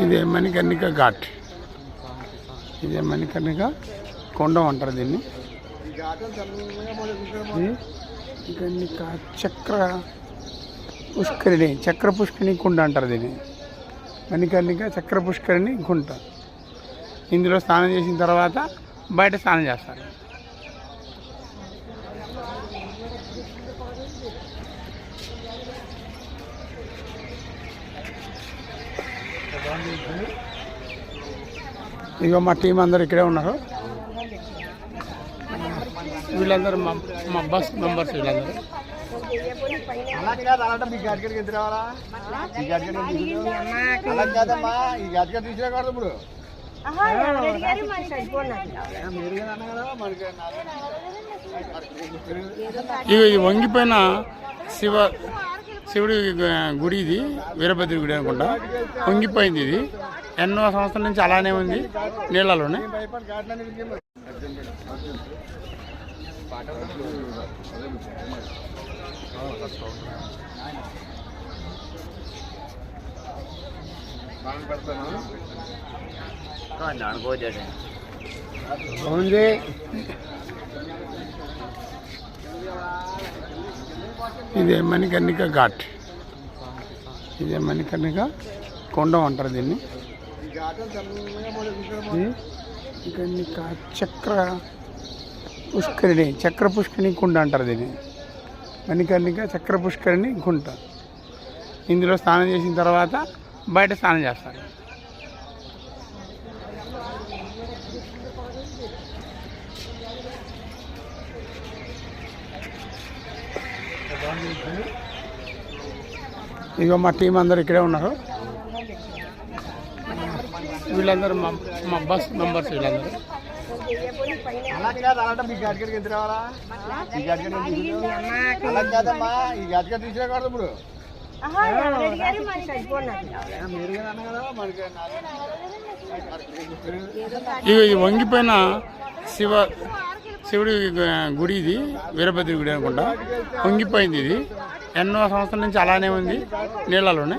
ఇదే మణికర్ణిక ఘాట్. ఇదే మణికర్ణిక కొండం అంటారు దీన్ని. మణికర్ణిక చక్ర పుష్కరిణి కుండ అంటారు దీన్ని. మణికర్ణిక చక్ర పుష్కరిణి కుంట. ఇందులో స్నానం చేసిన తర్వాత బయట స్నానం చేస్తారు. ఇక మా టీం అందరు ఇక్కడే ఉన్నారు. వీళ్ళందరూ మా బస్ మెంబర్స్. వీళ్ళందరూ ఇది వంగిపోయిన శివుడి గుడి. ఇది వీరభద్ర గుడి అనుకుంటా. వంగిపోయింది. ఇది ఎన్నో సంవత్సరాల నుంచి అలానే ఉంది నీళ్ళలోనే. ఇదే మణికర్ణిక ఘాట్. ఇదే మణికర్ణిక కొండం అంటారు దీన్ని. మణికర్ణిక చక్ర పుష్కరిణి కుండ అంటారు దీన్ని. మణికర్ణిక చక్ర పుష్కరిణి కుంట. ఇందులో స్నానం చేసిన తర్వాత బయట స్నానం చేస్తారు. ఇక మా టీం అందరు ఇక్కడే ఉన్నారు. వీళ్ళందరూ మా బస్ మెంబర్స్. వీళ్ళందరూ ఇది వంగిపోయిన శివుడి గుడి. ఇది వీరభద్ర గుడి అనుకుంటా. వంగిపోయింది. ఇది ఎన్నో సంవత్సరాల నుంచి అలానే ఉంది నీళ్ళలోనే.